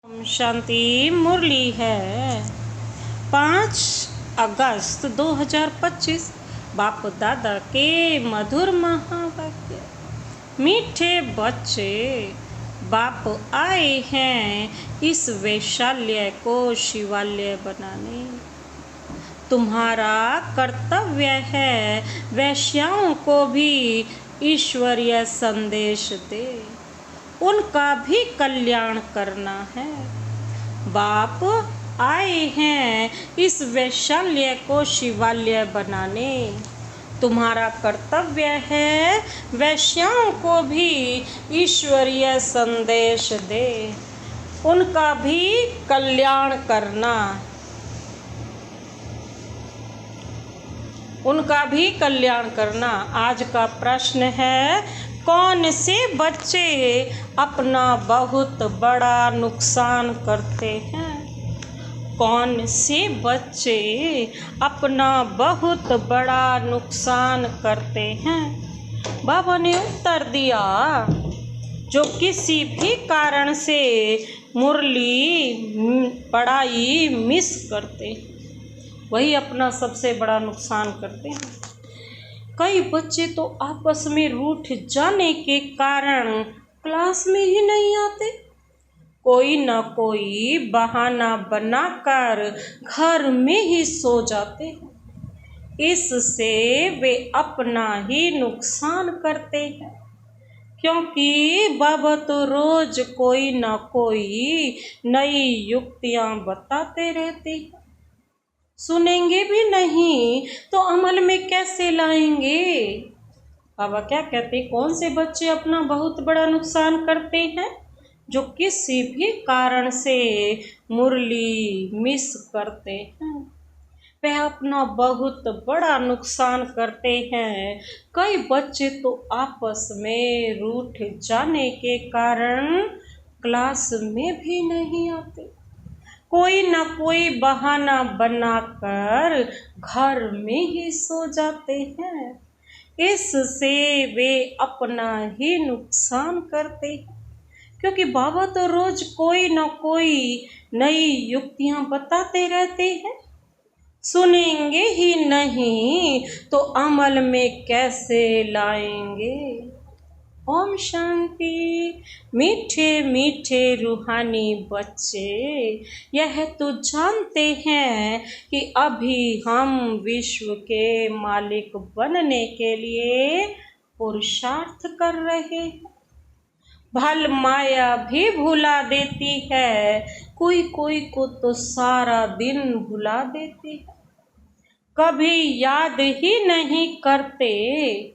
ओम शांति। मुरली है 5 अगस्त 2025। बाप दादा के मधुर महावाक्य। मीठे बच्चे, बाप आए हैं इस वैशाल्य को शिवालय बनाने। तुम्हारा कर्तव्य है वैश्याओं को भी ईश्वरीय संदेश दे, उनका भी कल्याण करना है। बाप आए हैं इस वैशाल्य को शिवालय बनाने। तुम्हारा कर्तव्य है वैश्याओं को भी ईश्वरीय संदेश दे, उनका भी कल्याण करना, उनका भी कल्याण करना। आज का प्रश्न है, कौन से बच्चे अपना बहुत बड़ा नुकसान करते हैं? कौन से बच्चे अपना बहुत बड़ा नुकसान करते हैं? बाबा ने उत्तर दिया, जो किसी भी कारण से मुरली पढ़ाई मिस करते हैं, वही अपना सबसे बड़ा नुकसान करते हैं। कई बच्चे तो आपस में रूठ जाने के कारण क्लास में ही नहीं आते। कोई न कोई बहाना बनाकर घर में ही सो जाते हैं। इससे वे अपना ही नुकसान करते हैं, क्योंकि बाबा तो रोज कोई न कोई नई युक्तियां बताते रहते हैं। सुनेंगे भी नहीं तो अमल में कैसे लाएंगे? बाबा क्या कहते, कौन से बच्चे अपना बहुत बड़ा नुकसान करते हैं? जो किसी भी कारण से मुरली मिस करते हैं, वह अपना बहुत बड़ा नुकसान करते हैं। कई बच्चे तो आपस में रूठ जाने के कारण क्लास में भी नहीं आते। कोई न कोई बहाना बनाकर घर में ही सो जाते हैं। इससे वे अपना ही नुकसान करते हैं, क्योंकि बाबा तो रोज कोई न कोई नई युक्तियां बताते रहते हैं। सुनेंगे ही नहीं तो अमल में कैसे लाएंगे? ओम शांति। मीठे मीठे रूहानी बच्चे, यह तो जानते हैं कि अभी हम विश्व के मालिक बनने के लिए पुरुषार्थ कर रहे हैं। भल माया भी भुला देती है, कोई कोई को तो सारा दिन भुला देती है। कभी याद ही नहीं करते,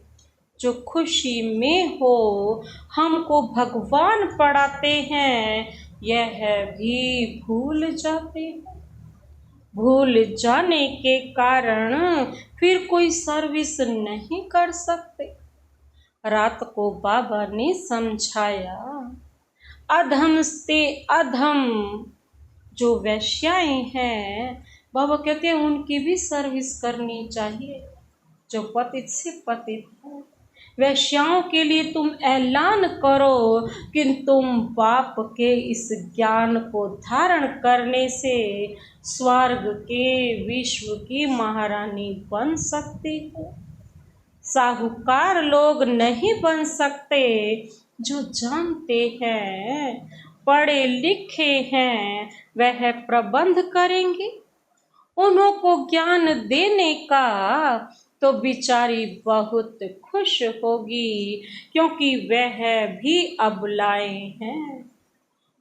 जो खुशी में हो हमको भगवान पढ़ाते हैं, यह भी भूल जाते हैं। भूल जाने के कारण फिर कोई सर्विस नहीं कर सकते। रात को बाबा ने समझाया, अधम से अधम जो वैश्याएं हैं, बाबा कहते हैं उनकी भी सर्विस करनी चाहिए। जो पतित से पतित है, वैश्याओं के लिए तुम ऐलान करो कि तुम बाप के इस ज्ञान को धारण करने से स्वर्ग के विश्व की महारानी बन सकती हो। साहूकार लोग नहीं बन सकते, जो जानते हैं, पढ़े लिखे हैं, वह प्रबंध करेंगे। उन्हों को ज्ञान देने का तो बिचारी बहुत खुश होगी, क्योंकि वह भी अबलाएं हैं।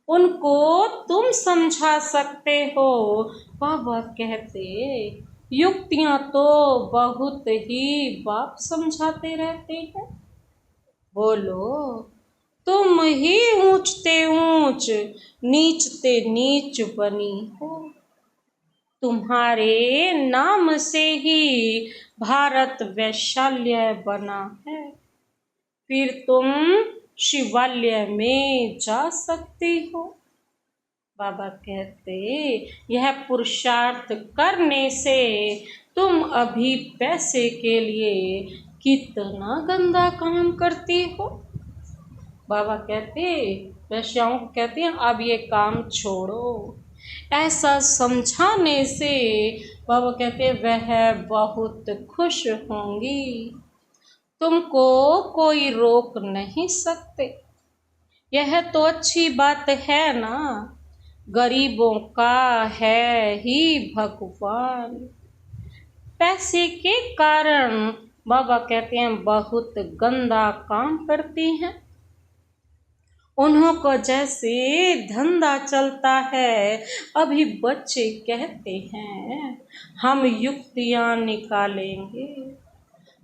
उनको तुम समझा सकते हो। बाबा कहते, युक्तियां तो बहुत ही बाप समझाते रहते हैं। बोलो, तुम ही ऊंचते ऊंच नीचते नीच बनी हो। तुम्हारे नाम से ही भारत वैशाल्य बना है, फिर तुम शिवालय में जा सकती हो। बाबा कहते, यह पुरुषार्थ करने से तुम अभी पैसे के लिए कितना गंदा काम करती हो। बाबा कहते, वेश्याओं को कहती हैं अब ये काम छोड़ो। ऐसा समझाने से बाबा कहते हैं वह बहुत खुश होंगी, तुमको कोई रोक नहीं सकते। यह तो अच्छी बात है ना, गरीबों का है ही भगवान। पैसे के कारण बाबा कहते हैं बहुत गंदा काम करती हैं। उन्हों को जैसे धंधा चलता है। अभी बच्चे कहते हैं हम युक्तियां निकालेंगे,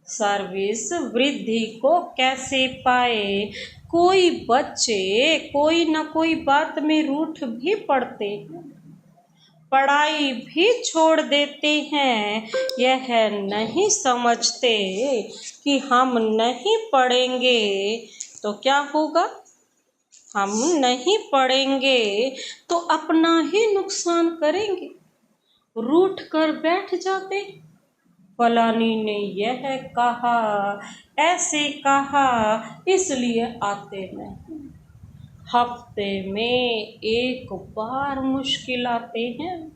सर्विस वृद्धि को कैसे पाए। कोई बच्चे कोई न कोई बात में रूठ भी पड़ते हैं, पढ़ाई भी छोड़ देते हैं। यह नहीं समझते कि हम नहीं पढ़ेंगे तो क्या होगा, हम नहीं पढ़ेंगे तो अपना ही नुकसान करेंगे। रूठ कर बैठ जाते, फलानी ने यह कहा, ऐसे कहा, इसलिए आते नहीं। हफ्ते में एक बार मुश्किल आते हैं।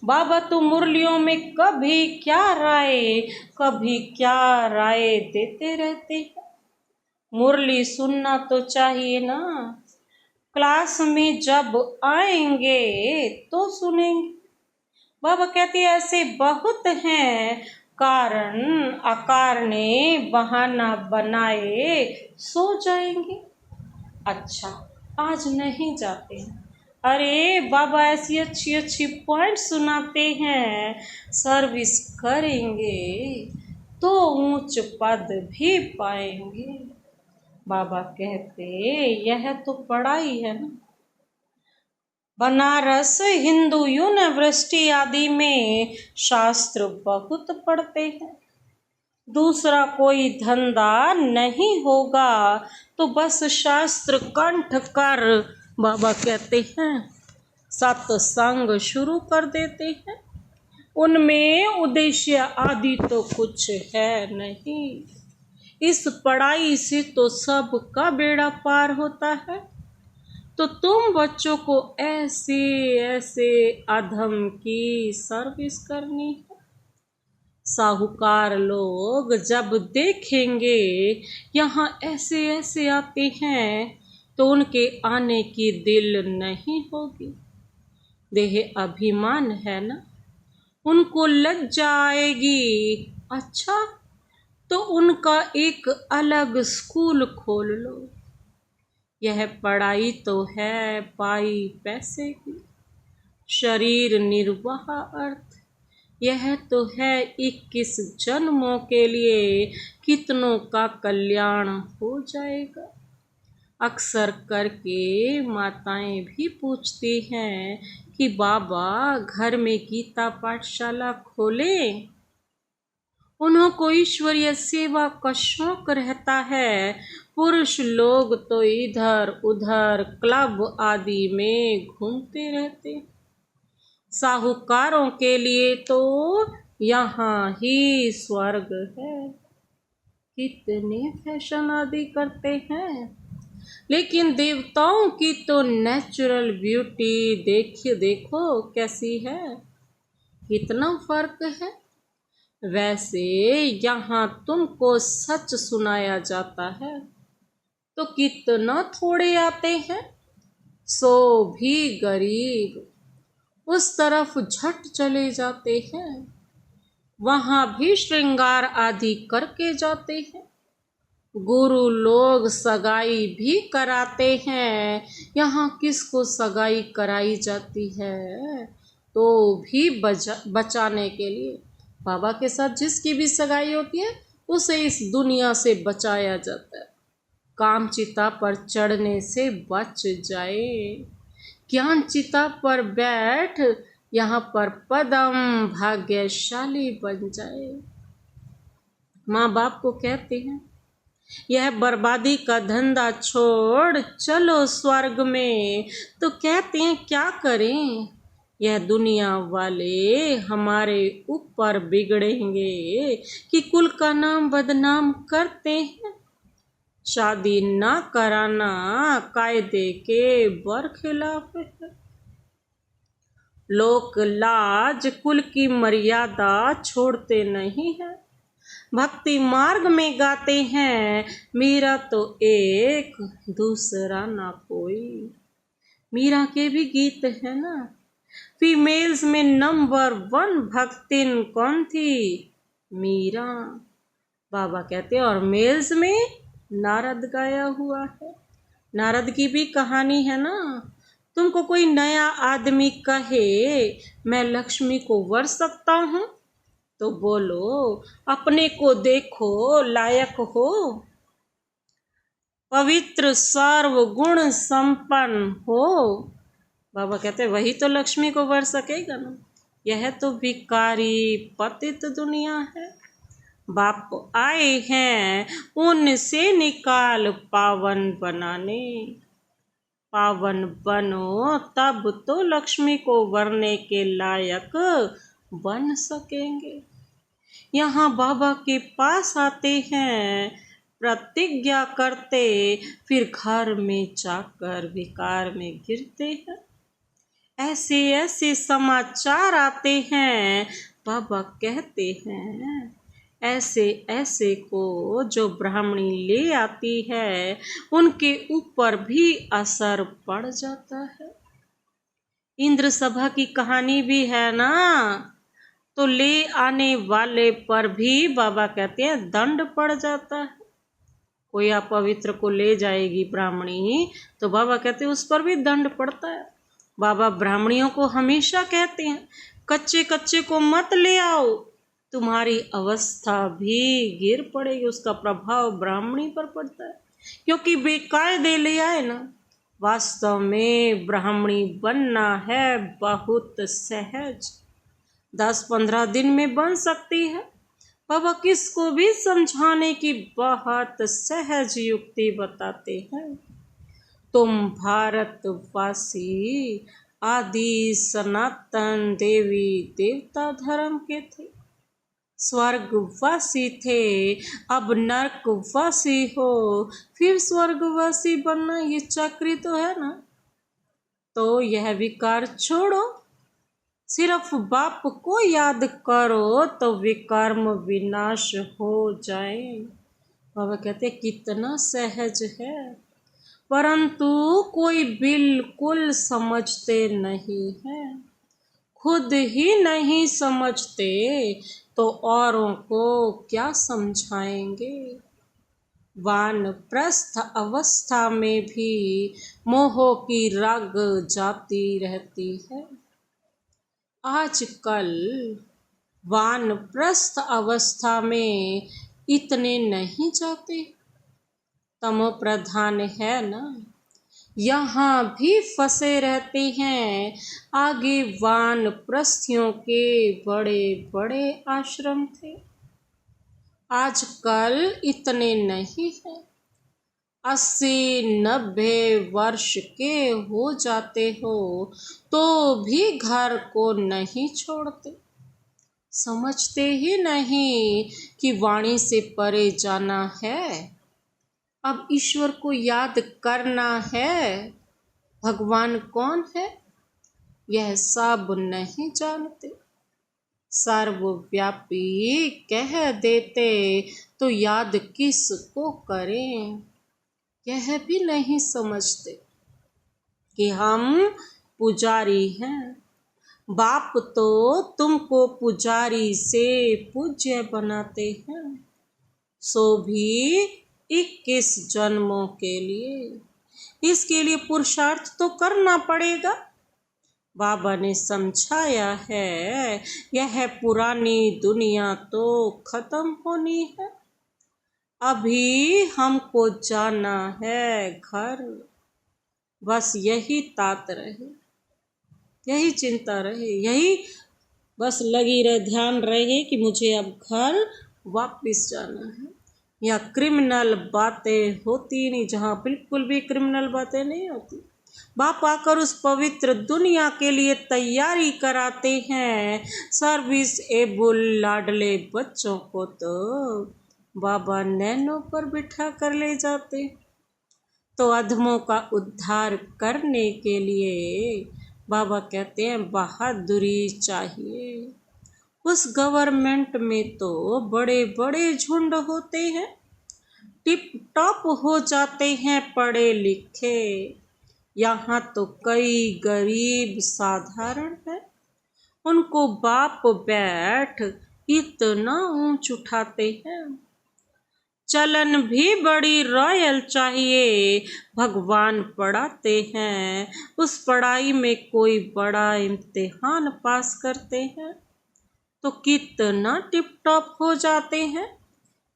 बाबा तो मुरलियों में कभी क्या राय देते रहते हैं। मुरली सुनना तो चाहिए ना, क्लास में जब आएंगे तो सुनेंगे। बाबा कहते हैं ऐसे बहुत हैं, कारण अकारणे बहाना बनाए सो जाएंगे। अच्छा आज नहीं जाते हैं, अरे बाबा ऐसी अच्छी अच्छी पॉइंट सुनाते हैं, सर्विस करेंगे तो ऊंच पद भी पाएंगे। बाबा कहते यह तो पढ़ाई है ना। बनारस हिंदू यूनिवर्सिटी आदि में शास्त्र बहुत पढ़ते हैं। दूसरा कोई धंधा नहीं होगा तो बस शास्त्र कंठ कर बाबा कहते हैं सत्संग शुरू कर देते हैं। उनमें उद्देश्य आदि तो कुछ है नहीं। इस पढ़ाई से तो सबका बेड़ा पार होता है। तो तुम बच्चों को ऐसे ऐसे अधम की सर्विस करनी है। साहूकार लोग जब देखेंगे यहाँ ऐसे ऐसे आते हैं तो उनके आने की दिल नहीं होगी। देह अभिमान है ना, उनको लज्जा आएगी। अच्छा तो उनका एक अलग स्कूल खोल लो। यह पढ़ाई तो है पाई पैसे की, शरीर निर्वाह अर्थ। यह तो है 21 जन्मों के लिए, कितनों का कल्याण हो जाएगा। अक्सर करके माताएं भी पूछती हैं कि बाबा घर में गीता पाठशाला खोलें। उन्हों को ईश्वरीय सेवा का शौक रहता है। पुरुष लोग तो इधर उधर क्लब आदि में घूमते रहते। साहूकारों के लिए तो यहाँ ही स्वर्ग है। कितने फैशन आदि करते हैं, लेकिन देवताओं की तो नेचुरल ब्यूटी देखो कैसी है, कितना फर्क है। वैसे यहाँ तुमको सच सुनाया जाता है तो कितना थोड़े आते हैं। सो भी गरीब उस तरफ झट चले जाते हैं, वहाँ भी श्रृंगार आदि करके जाते हैं। गुरु लोग सगाई भी कराते हैं। यहाँ किसको सगाई कराई जाती है तो भी बचाने के लिए। बाबा के साथ जिसकी भी सगाई होती है उसे इस दुनिया से बचाया जाता है। काम चिता पर चढ़ने से बच जाए, ज्ञान चिता पर बैठ यहाँ पर पदम भाग्यशाली बन जाए। माँ बाप को कहते हैं यह बर्बादी का धंधा छोड़ चलो स्वर्ग में, तो कहते हैं क्या करें, यह दुनिया वाले हमारे ऊपर बिगड़ेंगे कि कुल का नाम बदनाम करते हैं। शादी ना कराना कायदे के बरखिलाफ है। लोक लाज कुल की मर्यादा छोड़ते नहीं हैं। भक्ति मार्ग में गाते हैं मीरा तो एक दूसरा ना कोई। मीरा के भी गीत है ना। फीमेल्स में नंबर 1 भक्तिन कौन थी? मीरा। बाबा कहते हैं और मेल्स में नारद गाया हुआ है। नारद की भी कहानी है ना। तुमको कोई नया आदमी कहे मैं लक्ष्मी को वर सकता हूँ तो बोलो अपने को देखो लायक हो। पवित्र सर्वगुण संपन्न हो। बाबा कहते वही तो लक्ष्मी को वर सकेगा ना। यह तो भिखारी पतित दुनिया है। बाप आए हैं उनसे निकाल पावन बनाने। पावन बनो तब तो लक्ष्मी को वरने के लायक बन सकेंगे। यहाँ बाबा के पास आते हैं प्रतिज्ञा करते फिर घर में जाकर विकार में गिरते हैं। ऐसे ऐसे समाचार आते हैं बाबा कहते हैं ऐसे ऐसे को जो ब्राह्मणी ले आती है उनके ऊपर भी असर पड़ जाता है। इंद्र सभा की कहानी भी है ना। तो ले आने वाले पर भी बाबा कहते हैं दंड पड़ जाता है। कोई अपवित्र को ले जाएगी ब्राह्मणी तो बाबा कहते हैं उस पर भी दंड पड़ता है। बाबा ब्राह्मणियों को हमेशा कहते हैं कच्चे कच्चे को मत ले आओ, तुम्हारी अवस्था भी गिर पड़ेगी। उसका प्रभाव ब्राह्मणी पर पड़ता है क्योंकि बेकायदे ले आए ना। वास्तव में ब्राह्मणी बनना है बहुत सहज, 10-15 दिन में बन सकती है। बाबा किसको भी समझाने की बहुत सहज युक्ति बताते हैं। तुम भारतवासी आदि सनातन देवी देवता धर्म के थे, स्वर्गवासी थे, अब नरकवासी हो, फिर स्वर्गवासी बनना ये चक्री तो है ना। तो यह विकार छोड़ो, सिर्फ बाप को याद करो तो विकर्म विनाश हो जाए। बाबा कहते कितना सहज है, परंतु कोई बिल्कुल समझते नहीं है। खुद ही नहीं समझते तो औरों को क्या समझाएंगे। वानप्रस्थ अवस्था में भी मोह की रग जाती रहती है। आजकल वानप्रस्थ अवस्था में इतने नहीं जाते, तमो प्रधान है ना। यहाँ भी फंसे रहते हैं। आगे वानप्रस्थियों के बड़े बड़े आश्रम थे, आजकल इतने नहीं हैं। 80-90 वर्ष के हो जाते हो तो भी घर को नहीं छोड़ते। समझते ही नहीं कि वाणी से परे जाना है, अब ईश्वर को याद करना है। भगवान कौन है यह सब नहीं जानते। सर्वव्यापी कह देते तो याद किस को करें, यह भी नहीं समझते कि हम पुजारी हैं। बाप तो तुमको पुजारी से पूज्य बनाते हैं, सो भी 21 जन्मों के लिए। इसके लिए पुरुषार्थ तो करना पड़ेगा। बाबा ने समझाया है यह पुरानी दुनिया तो खत्म होनी है, अभी हमको जाना है घर। बस यही तात रहे, यही चिंता रहे, यही बस लगी रहे, ध्यान रहे कि मुझे अब घर वापस जाना है। या क्रिमिनल बातें होती नहीं, जहाँ बिल्कुल भी क्रिमिनल बातें नहीं होती। बाप आकर उस पवित्र दुनिया के लिए तैयारी कराते हैं। सर्विस एबल लाडले बच्चों को तो बाबा नैनों पर बिठा कर ले जाते। तो अधमों का उद्धार करने के लिए बाबा कहते हैं बहादुरी चाहिए। उस गवर्नमेंट में तो बड़े बड़े झुंड होते हैं, टिप टॉप हो जाते हैं पढ़े लिखे। यहाँ तो कई गरीब साधारण है, उनको बाप बैठ इतना ऊंच उठाते हैं। चलन भी बड़ी रॉयल चाहिए, भगवान पढ़ाते हैं। उस पढ़ाई में कोई बड़ा इम्तिहान पास करते हैं तो कितना टिप टॉप हो जाते हैं।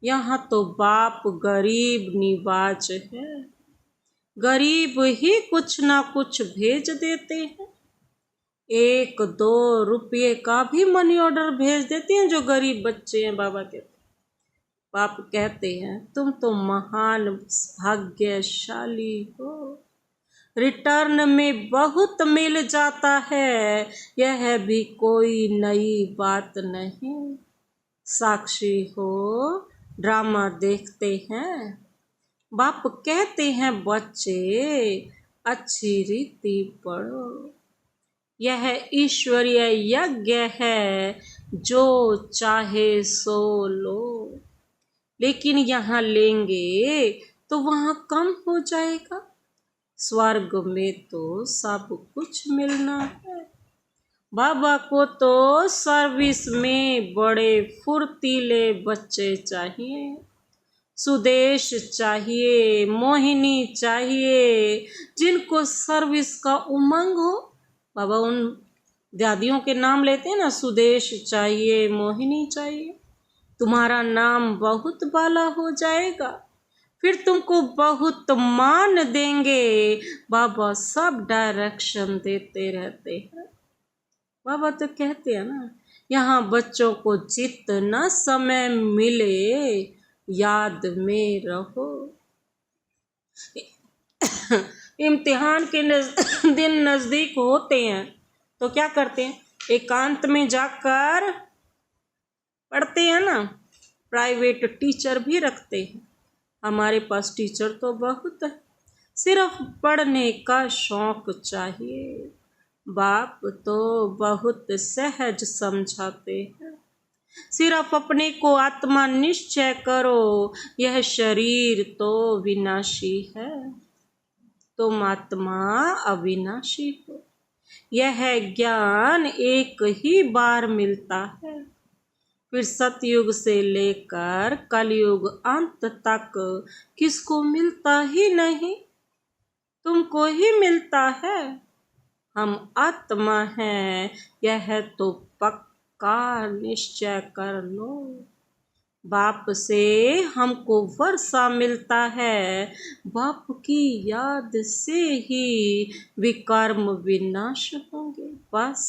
यहाँ तो बाप गरीब निवाज है, गरीब ही कुछ ना कुछ भेज देते हैं। 1-2 रुपये का भी मनी ऑर्डर भेज देते हैं जो गरीब बच्चे हैं। बाप कहते हैं तुम तो महान भाग्यशाली हो, रिटर्न में बहुत मिल जाता है, यह भी कोई नई बात नहीं। साक्षी हो, ड्रामा देखते हैं। बाप कहते हैं बच्चे अच्छी रीति पढ़ो, यह ईश्वरीय यज्ञ है, जो चाहे सो लो। लेकिन यहाँ लेंगे तो वहाँ कम हो जाएगा, स्वर्ग में तो सब कुछ मिलना है। बाबा को तो सर्विस में बड़े फुर्तीले बच्चे चाहिए, सुदेश चाहिए, मोहिनी चाहिए, जिनको सर्विस का उमंग हो। बाबा उन दादियों के नाम लेते हैं ना, सुदेश चाहिए, मोहिनी चाहिए। तुम्हारा नाम बहुत बाला हो जाएगा, फिर तुमको बहुत मान देंगे। बाबा सब डायरेक्शन देते रहते हैं। बाबा तो कहते हैं ना, यहाँ बच्चों को जितना समय मिले याद में रहो। इम्तिहान के दिन नज़दीक होते हैं तो क्या करते हैं, एकांत में जाकर पढ़ते हैं ना। प्राइवेट टीचर भी रखते हैं, हमारे पास टीचर तो बहुत है, सिर्फ पढ़ने का शौक चाहिए। बाप तो बहुत सहज समझाते हैं, सिर्फ अपने को आत्मा निश्चय करो, यह शरीर तो विनाशी है, तुम आत्मा अविनाशी हो। यह ज्ञान एक ही बार मिलता है, फिर सतयुग से लेकर कलयुग अंत तक किसको मिलता ही नहीं, तुमको ही मिलता है। हम आत्मा हैं, यह तो पक्का निश्चय कर लो। बाप से हमको वर्षा मिलता है, बाप की याद से ही विकर्म विनाश होंगे। बस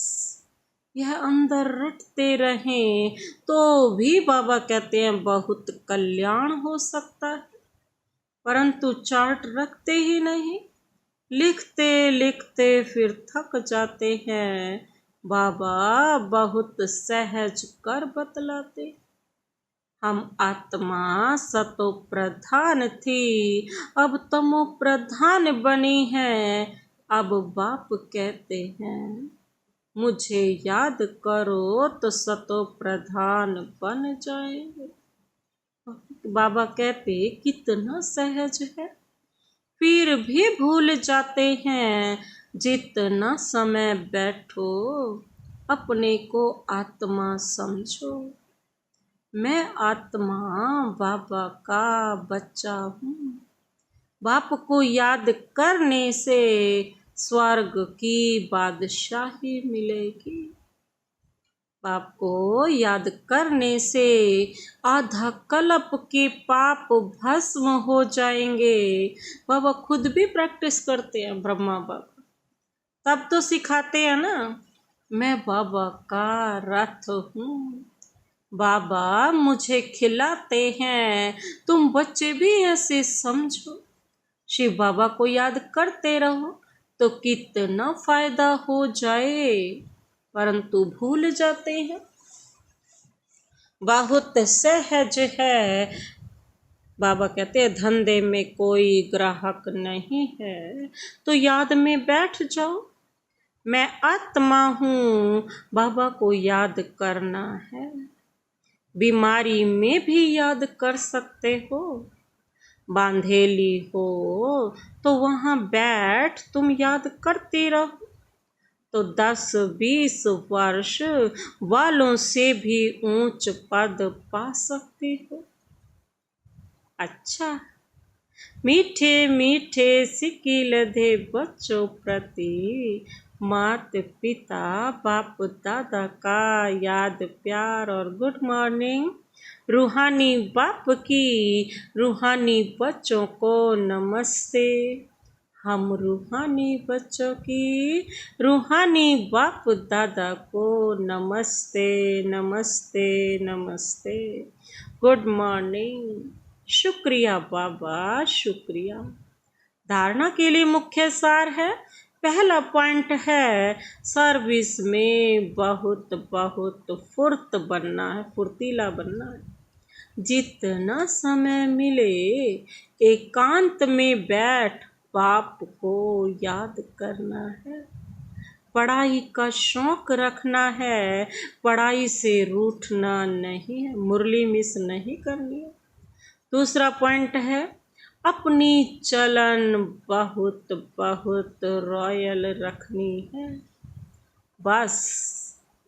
यह अंदर रटते रहें तो भी बाबा कहते हैं बहुत कल्याण हो सकता है, परंतु चार्ट रखते ही नहीं, लिखते लिखते फिर थक जाते हैं। बाबा बहुत सहज कर बतलाते, हम आत्मा सतो प्रधान थी, अब तमो प्रधान बनी है। अब बाप कहते हैं मुझे याद करो तो सतो प्रधान बन जाएंगे। बाबा कहते कितना सहज है, फिर भी भूल जाते हैं। जितना समय बैठो अपने को आत्मा समझो, मैं आत्मा बाबा का बच्चा हूँ। बाप को याद करने से स्वर्ग की बादशाही मिलेगी, बाप को याद करने से आधा कल्प के पाप भस्म हो जाएंगे। बाबा खुद भी प्रैक्टिस करते हैं, ब्रह्मा बाबा तब तो सिखाते हैं ना, मैं बाबा का रथ हूँ, बाबा मुझे खिलाते हैं, तुम बच्चे भी ऐसे समझो। शिव बाबा को याद करते रहो तो कितना फायदा हो जाए, परंतु भूल जाते हैं। बहुत सहज है बाबा कहते हैं धंधे में कोई ग्राहक नहीं है तो याद में बैठ जाओ। मैं आत्मा हूँ, बाबा को याद करना है। बीमारी में भी याद कर सकते हो। बांधेली हो तो वहाँ बैठ तुम याद करते रहो। तो 10-20 वर्ष वालों से भी ऊंच पद पा सकते हो। अच्छा, मीठे मीठे सिकिल दे बच्चों प्रति मात पिता बाप दादा का याद प्यार और गुड मॉर्निंग। रूहानी बाप की रूहानी बच्चों को नमस्ते। हम रूहानी बच्चों की रूहानी बाप दादा को नमस्ते नमस्ते नमस्ते। Good morning. शुक्रिया बाबा, शुक्रिया। धारणा के लिए मुख्य सार है। पहला पॉइंट है सर्विस में बहुत बहुत फुर्त बनना है, फुर्तीला बनना है। जितना समय मिले एकांत में बैठ बाप को याद करना है। पढ़ाई का शौक रखना है, पढ़ाई से रूठना नहीं है, मुरली मिस नहीं करनी है। दूसरा पॉइंट है अपनी चलन बहुत बहुत रॉयल रखनी है। बस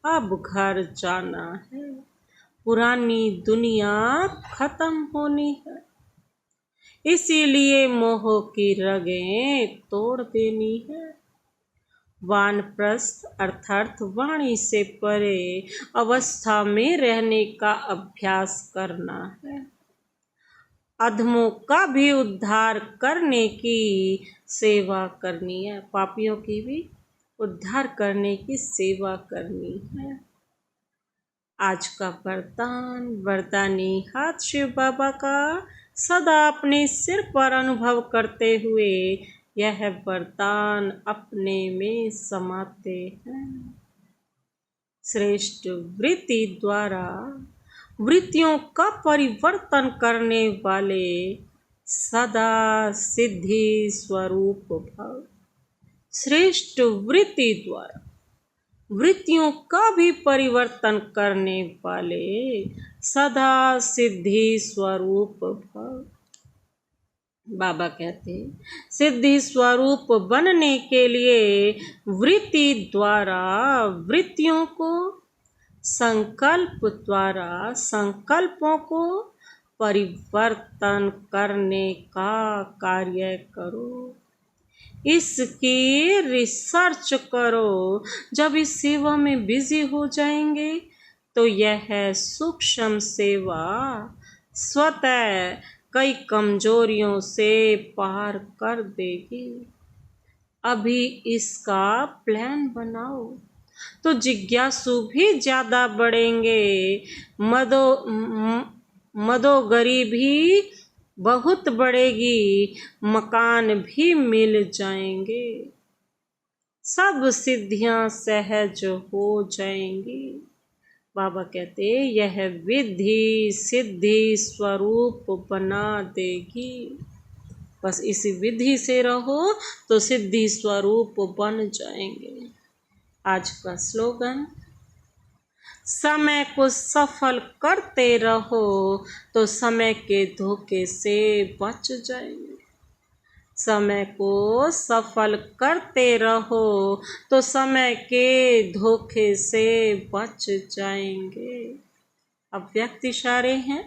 अब घर जाना है, पुरानी दुनिया खत्म होनी है। इसीलिए मोह की रगें तोड़ देनी है। वानप्रस्थ अर्थात वाणी से परे अवस्था में रहने का अभ्यास करना है। अधमों का भी उद्धार करने की सेवा करनी है, पापियों की भी उद्धार करने की सेवा करनी है। आज का वरदानी हाथ शिव बाबा का सदा अपने सिर पर अनुभव करते हुए यह वरदान अपने में समाते हैं। श्रेष्ठ वृत्ति द्वारा वृत्तियों का परिवर्तन करने वाले सदा सिद्धि स्वरूप भव। श्रेष्ठ वृत्ति द्वारा वृत्तियों का भी परिवर्तन करने वाले सदा सिद्धि स्वरूप भव। बाबा कहते हैं सिद्धि स्वरूप बनने के लिए वृत्ति द्वारा वृत्तियों को, संकल्प द्वारा संकल्पों को परिवर्तन करने का कार्य करो। इसकी रिसर्च करो। जब इस सेवा में बिजी हो जाएंगे तो यह सूक्ष्म सेवा स्वतः कई कमजोरियों से पार कर देगी। अभी इसका प्लान बनाओ तो जिज्ञासु भी ज़्यादा बढ़ेंगे, मदोगरी भी बहुत बढ़ेगी, मकान भी मिल जाएंगे, सब सिद्धियां सहज हो जाएंगी। बाबा कहते यह विधि सिद्धि स्वरूप बना देगी। बस इसी विधि से रहो तो सिद्धि स्वरूप बन जाएंगे। आज का स्लोगन, समय को सफल करते रहो तो समय के धोखे से बच जाएंगे। समय को सफल करते रहो तो समय के धोखे से बच जाएंगे। अब व्यक्ति इशारे हैं,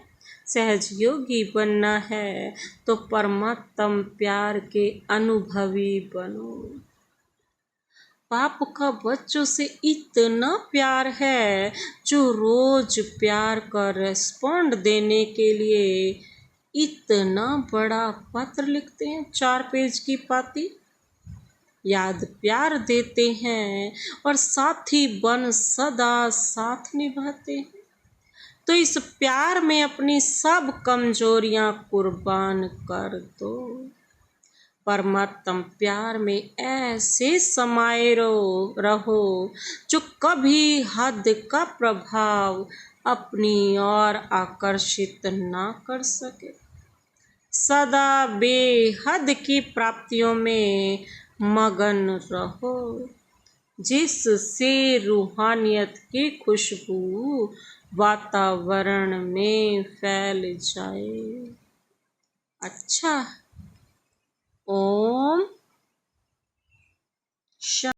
सहज योगी बनना है तो परमात्म प्यार के अनुभवी बनो। बाप का बच्चों से इतना प्यार है जो रोज प्यार का रेस्पॉन्ड देने के लिए इतना बड़ा पत्र लिखते हैं, 4 पेज की पाती। याद प्यार देते हैं और साथी बन सदा साथ निभाते हैं। तो इस प्यार में अपनी सब कमजोरियां कुर्बान कर दो। परमात्म प्यार में ऐसे समाये रहो जो कभी हद का प्रभाव अपनी ओर आकर्षित ना कर सके। सदा बेहद की प्राप्तियों में मगन रहो, जिससे रूहानियत की खुशबू वातावरण में फैल जाए। अच्छा।